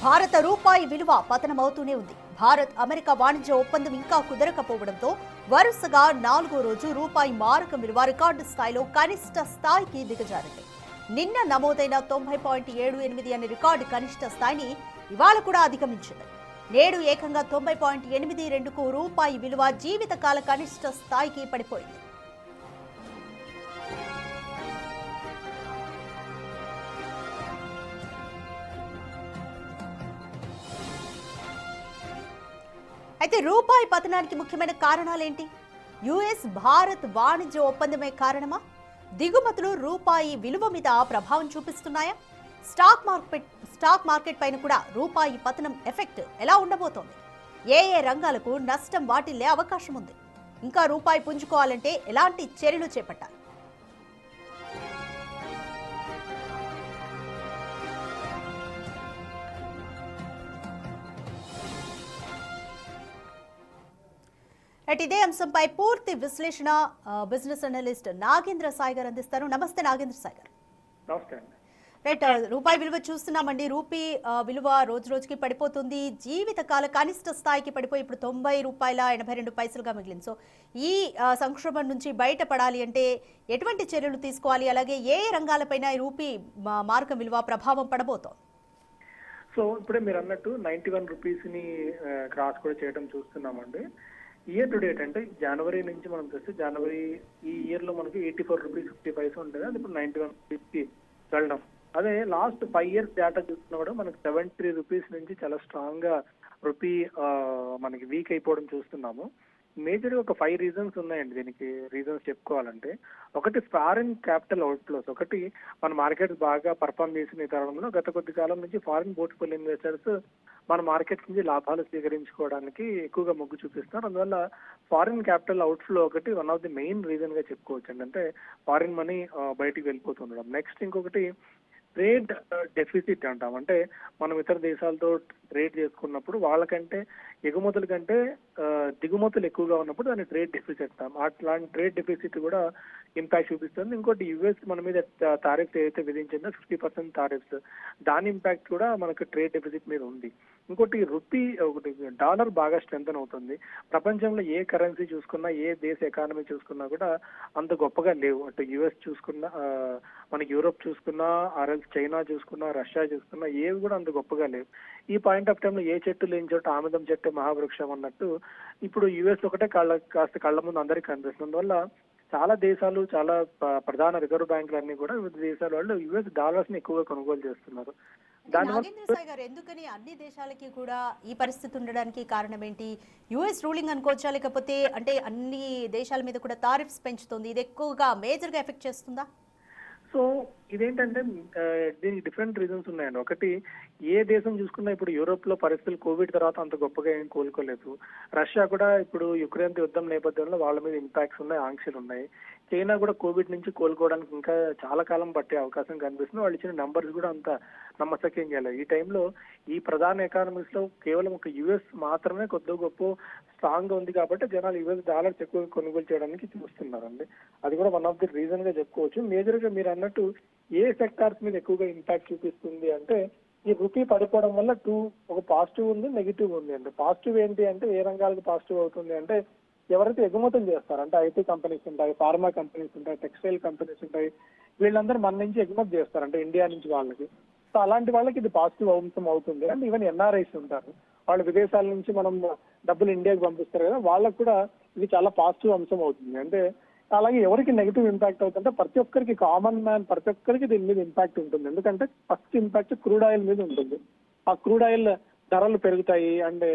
భారత రూపాయి విలువ పతనమవుతూనే ఉంది. భారత్ అమెరికా వాణిజ్య ఒప్పందం ఇంకా కుదరకపోవడంతో వరుసగా 4వ రోజు రూపాయి మారకం విలువ రికార్డు స్థాయిలో కనిష్ట స్థాయికి దిగజారింది. నిన్న నమోదైన 90.78 అనే రికార్డు కనిష్ట స్థాయిని ఇవాళ కూడా అధిగమించింది. నేడు ఏకంగా 90.82కు రూపాయి విలువ జీవితకాల కనిష్ట స్థాయికి పడిపోయింది. అయితే రూపాయి పతనానికి ముఖ్యమైన కారణాలేంటి? యుఎస్ భారత్ వాణిజ్య ఒప్పందమే కారణమా? దిగుమతులు రూపాయి విలువ మీద ప్రభావం చూపిస్తున్నాయా? స్టాక్ మార్కెట్ పైన కూడా రూపాయి పతనం ఎఫెక్ట్ ఎలా ఉండబోతోంది? ఏ రంగాలకు నష్టం వాటిల్లే అవకాశం ఉంది? ఇంకా రూపాయి పుంజుకోవాలంటే ఎలాంటి చర్యలు చేపట్టాలి? ఇదే అంశంపై పూర్తి విశ్లేషణ బిజినెస్ అనలిస్ట్ నాగేంద్ర సాయి గారు అందిస్తారు. నమస్తే నాగేంద్ర సాయి గారు. నమస్తే. రైట్, రూపాయి విలువ చూస్తున్నామండి. రూపీ విలువ రోజు రోజుకి పడిపోతుంది. జీవితకాల కనిష్ట స్థాయికి పడిపోయి ఇప్పుడు ₹90.82గా మిగిలింది. సో ఈ సంక్షోభం నుంచి బయటపడాలి అంటే ఎటువంటి చర్యలు తీసుకోవాలి? అలాగే ఏ రంగాలపైన ఈ రూపీ మారకం విలువ ప్రభావం పడబోతోంది? సో ఇప్పుడే మీరు అన్నట్టు 91 రూపీస్ని క్రాస్ కూడా చేయడం చూస్తున్నామండి. ఇయర్ టు డేట్ అంటే జనవరి నుంచి మనం చూస్తే జనవరి ఈ ఇయర్ లో మనకి 84 రూపీస్ 50 పైసా ఉంటుంది. అది ఇప్పుడు 91 రూపీస్కి వెళ్ళడం. అదే లాస్ట్ 5 ఇయర్స్ డేటా చూస్తున్నా కూడా మనకి 73 రూపీస్ నుంచి చాలా స్ట్రాంగ్ గా రూపీ మనకి వీక్ అయిపోవడం చూస్తున్నాము. మేజర్ ఒక 5 రీజన్స్ ఉన్నాయండి దీనికి. రీజన్స్ చెప్పుకోవాలంటే, ఒకటి ఫారిన్ క్యాపిటల్ అవుట్ఫ్లోస్. ఒకటి మన మార్కెట్ బాగా పర్ఫామ్ చేసిన తరుణంలో గత కొద్ది కాలం నుంచి ఫారిన్ పోర్ట్ఫోలియో ఇన్వెస్టర్స్ మన మార్కెట్ నుంచి లాభాలు స్వీకరించుకోవడానికి ఎక్కువగా మొగ్గు చూపిస్తున్నారు. అందువల్ల ఫారిన్ క్యాపిటల్ అవుట్ఫ్లో ఒకటి one of the main reason గా చెప్పుకోవచ్చు అండి. అంటే ఫారిన్ మనీ బయటికి వెళ్ళిపోతుండడం. నెక్స్ట్ ఇంకొకటి ట్రేడ్ డెఫిసిట్ అంటాం. అంటే మనం ఇతర దేశాలతో ట్రేడ్ చేసుకున్నప్పుడు వాళ్ళకంటే ఎగుమతుల కంటే దిగుమతులు ఎక్కువగా ఉన్నప్పుడు దాన్ని ట్రేడ్ డెఫిసిట్ అంటాం. అట్లాంటి ట్రేడ్ డెఫిసిట్ కూడా ఇంపాక్ట్ చూపిస్తుంది. ఇంకోటి యుఎస్ మన మీద టారిఫ్స్ ఏదైతే విధించిందో 50% టారిఫ్స్, దాని ఇంపాక్ట్ కూడా మనకు ట్రేడ్ డెఫిసిట్ మీద ఉంది. ఇంకోటి రూపీ ఒకటి డాలర్ బాగా స్ట్రెంథన్ అవుతుంది. ప్రపంచంలో ఏ కరెన్సీ చూసుకున్నా, ఏ దేశ ఎకానమీ చూసుకున్నా కూడా అంత గొప్పగా లేవు. అటు యుఎస్ చూసుకున్నా, మనకి యూరోప్ చూసుకున్నా, ఆర్ఎల్స్ చైనా చూసుకున్నా, రష్యా చూసుకున్నా ఏవి కూడా అంత గొప్పగా లేవు. ఈ పాయింట్ ఆఫ్ టైంలో ఏ చెట్టు లేని చోట ఆముదం చెట్టు మహావృక్షం అన్నట్టు ఇప్పుడు యుఎస్ ఒకటే కాస్త కళ్ళ ముందు అందరికీ కనిపిస్తుంది. అందువల్ల చాలా దేశాలు, చాలా ప్రధాన రిజర్వ్ బ్యాంకులు అన్ని కూడా వివిధ దేశాల వాళ్ళు యుఎస్ డాలర్స్ ని ఎక్కువగా కొనుగోలు చేస్తున్నారు. నాగేంద్ర సాయి గారు, ఎందుకని అన్ని దేశాలకి కూడా ఈ పరిస్థితి ఉండడానికి కారణం ఏంటి? యుఎస్ రూలింగ్ అనుకోవచ్చా, లేకపోతే అంటే అన్ని దేశాల మీద కూడా టారిఫ్స్ పెంచుతుంది, ఇది ఎక్కువగా మేజర్ గా ఎఫెక్ట్ చేస్తుందా? సో ఇదేంటంటే దీనికి డిఫరెంట్ రీజన్స్ ఉన్నాయండి. ఒకటి, ఏ దేశం చూసుకున్నా ఇప్పుడు యూరోప్ లో పరిస్థితులు కోవిడ్ తర్వాత అంత గొప్పగా ఏం కోలుకోలేదు. రష్యా కూడా ఇప్పుడు యుక్రెయిన్ యుద్ధం నేపథ్యంలో వాళ్ళ మీద ఇంపాక్ట్స్ ఉన్నాయి, ఆంక్షలు ఉన్నాయి. చైనా కూడా కోవిడ్ నుంచి కోలుకోవడానికి ఇంకా చాలా కాలం పట్టే అవకాశం కనిపిస్తుంది. వాళ్ళు ఇచ్చిన నంబర్స్ కూడా అంత నమ్మశక్యంగా లేదు. ఈ టైంలో ఈ ప్రధాన ఎకానమీస్ లో కేవలం ఒక యుఎస్ మాత్రమే కొద్ది గొప్ప స్ట్రాంగ్ గా ఉంది కాబట్టి జనాలు యుఎస్ డాలర్స్ ఎక్కువ కొనుగోలు చేయడానికి చూస్తున్నారండి. అది కూడా వన్ ఆఫ్ ది రీజన్ గా చెప్పుకోవచ్చు. మేజర్ గా మీరు అన్నట్టు ఏ సెక్టార్స్ మీద ఎక్కువగా ఇంపాక్ట్ చూపిస్తుంది అంటే, ఈ రూపీ పడిపోవడం వల్ల ఒక పాజిటివ్ ఉంది, నెగిటివ్ ఉంది అండి. పాజిటివ్ ఏంటి అంటే, ఏ రంగాలకు పాజిటివ్ అవుతుంది అంటే, ఎవరైతే ఎగుమతులు చేస్తారు అంటే ఐటీ కంపెనీస్ ఉంటాయి, ఫార్మా కంపెనీస్ ఉంటాయి, టెక్స్టైల్ కంపెనీస్ ఉంటాయి, వీళ్ళందరూ మన నుంచి ఎగుమతి చేస్తారు అంటే ఇండియా నుంచి వాళ్ళకి. సో అలాంటి వాళ్ళకి ఇది పాజిటివ్ అంశం అవుతుంది. అండ్ ఈవెన్ ఎన్ఆర్ఐస్ ఉంటారు, వాళ్ళు విదేశాల నుంచి మనం డబ్బులు ఇండియాకి పంపిస్తారు కదా, వాళ్ళకు కూడా ఇది చాలా పాజిటివ్ అంశం అవుతుంది. అంటే అలాగే ఎవరికి నెగిటివ్ ఇంపాక్ట్ అవుతుందంటే, ప్రతి ఒక్కరికి, కామన్ మ్యాన్ ప్రతి ఒక్కరికి దీని మీద ఇంపాక్ట్ ఉంటుంది. ఎందుకంటే ఫస్ట్ ఇంపాక్ట్ క్రూడ్ ఆయిల్ మీద ఉంటుంది. ఆ క్రూడ్ ఆయిల్ ధరలు పెరుగుతాయి, అండ్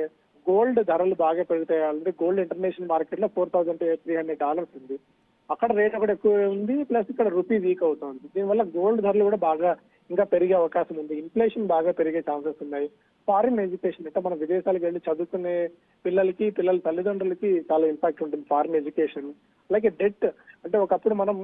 గోల్డ్ ధరలు బాగా పెరుగుతాయి. అంటే గోల్డ్ ఇంటర్నేషనల్ మార్కెట్ లో $4,300 ఉంది. అక్కడ రేట్ ఒకటి ఎక్కువ ఉంది, ప్లస్ ఇక్కడ రూపీ వీక్ అవుతుంది. దీనివల్ల గోల్డ్ ధరలు కూడా బాగా ఇంకా పెరిగే అవకాశం ఉంది. ఇన్ఫ్లేషన్ బాగా పెరిగే ఛాన్సెస్ ఉన్నాయి. ఫారిన్ ఎడ్యుకేషన్ అంటే మన విదేశాలకు వెళ్ళి చదువుకునే పిల్లల తల్లిదండ్రులకి చాలా ఇంపాక్ట్ ఉంటుంది ఫారిన్ ఎడ్యుకేషన్. అలాగే డెట్, అంటే ఒకప్పుడు మనం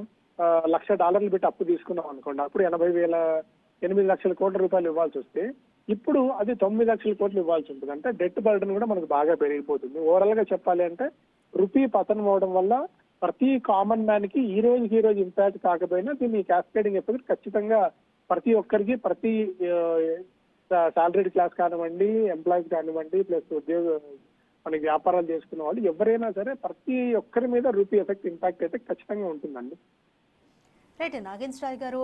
$1,00,000 పెట్టి అప్పు తీసుకున్నాం అనుకోండి, అప్పుడు 8 లక్షల కోట్ల రూపాయలు ఇవ్వాల్సి వస్తే ఇప్పుడు అది 9 లక్షల కోట్లు ఇవ్వాల్సి ఉంటుంది. అంటే డెట్ బర్డన్ కూడా మనకు బాగా పెరిగిపోతుంది. ఓవరాల్ గా చెప్పాలి అంటే రూపీ పతనం అవడం వల్ల ప్రతి కామన్ మ్యాన్ కి ఈ రోజు ఇంపాక్ట్ కాకపోయినా దీని క్యాస్కేడింగ్ ఎఫెక్ట్ ఖచ్చితంగా ప్రతి ఒక్కరికి, ప్రతి సాలరీడ్ క్లాస్ కానివ్వండి, ఎంప్లాయీస్ కానివ్వండి, ప్లస్ మనకి వ్యాపారాలు చేసుకున్న వాళ్ళు ఎవరైనా సరే ప్రతి ఒక్కరి మీద రూపీ ఎఫెక్ట్ ఇంపాక్ట్ అయితే ఖచ్చితంగా ఉంటుందండి. రైట్ నాగేంద్ర రాయ్ గారు,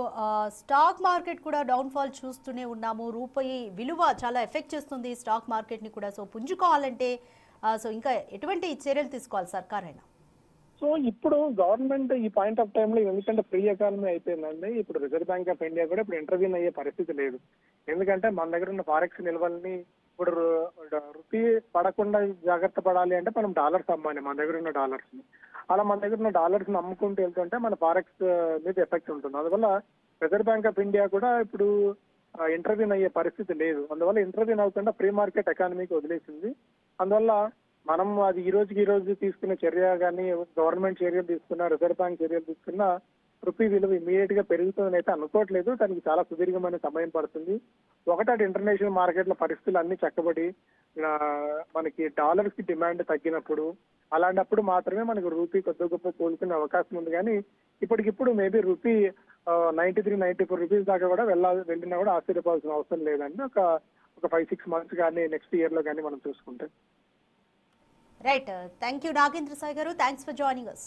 స్టాక్ మార్కెట్ కూడా డౌన్ ఫాల్ చూస్తూనే ఉన్నాము. రూపాయి విలువ చాలా ఎఫెక్ట్ చేస్తుంది స్టాక్ మార్కెట్ని కూడా. సో పుంజుకోవాలంటే సో ఇంకా ఎటువంటి చర్యలు తీసుకోవాలి సర్కార్ అయినా? సో ఇప్పుడు గవర్నమెంట్ ఈ పాయింట్ ఆఫ్ టైంలో ఎందుకంటే ఫ్రీ ఎకానమీ అయిపోయిందండి, ఇప్పుడు రిజర్వ్ బ్యాంక్ ఆఫ్ ఇండియా కూడా ఇప్పుడు ఇంటర్వ్యూన్ అయ్యే పరిస్థితి లేదు. ఎందుకంటే మన దగ్గర ఉన్న ఫారెక్స్ నిల్వల్ని ఇప్పుడు రూపీ పడకుండా జాగ్రత్త పడాలి అంటే మనం డాలర్స్ అమ్మాలి, మన దగ్గర ఉన్న డాలర్స్ ని. అలా మన దగ్గర ఉన్న డాలర్స్ ని అమ్ముకుంటూ వెళ్తుంటే మన ఫారెక్స్ మీద ఎఫెక్ట్ ఉంటుంది. అందువల్ల రిజర్వ్ బ్యాంక్ ఆఫ్ ఇండియా కూడా ఇప్పుడు ఇంటర్వ్యూన్ అయ్యే పరిస్థితి లేదు. అందువల్ల ఇంటర్వ్యూన్ అవ్వకుండా ఫ్రీ మార్కెట్ ఎకానమీకి వదిలేసింది. అందువల్ల మనం అది ఈ రోజు తీసుకునే చర్య కానీ, గవర్నమెంట్ చర్యలు తీసుకున్నా, రిజర్వ్ బ్యాంక్ చర్యలు తీసుకున్నా రూపీ విలువ ఇమీడియట్ గా పెరుగుతుందని అయితే అనుకోవట్లేదు. దానికి చాలా సుదీర్ఘమైన సమయం పడుతుంది. ఒకటి ఇంటర్నేషనల్ మార్కెట్ లో పరిస్థితులు అన్ని చక్కబడి మనకి డాలర్స్ కి డిమాండ్ తగ్గినప్పుడు, అలాంటప్పుడు మాత్రమే మనకు రూపీ కొద్ది గొప్ప కోలుకునే అవకాశం ఉంది. కానీ ఇప్పటికిప్పుడు మేబీ రూపీ 93-94 రూపీస్ దాకా కూడా వెళ్ళినా కూడా ఆశ్చర్యపోవాల్సిన అవసరం లేదండి. ఒక 5-6 మంత్స్ కానీ నెక్స్ట్ ఇయర్ లో కానీ మనం చూసుకుంటే. Right, thank you Nagendra Sai గారు, థ్యాంక్స్ ఫర్ జాయినింగ్ అస్.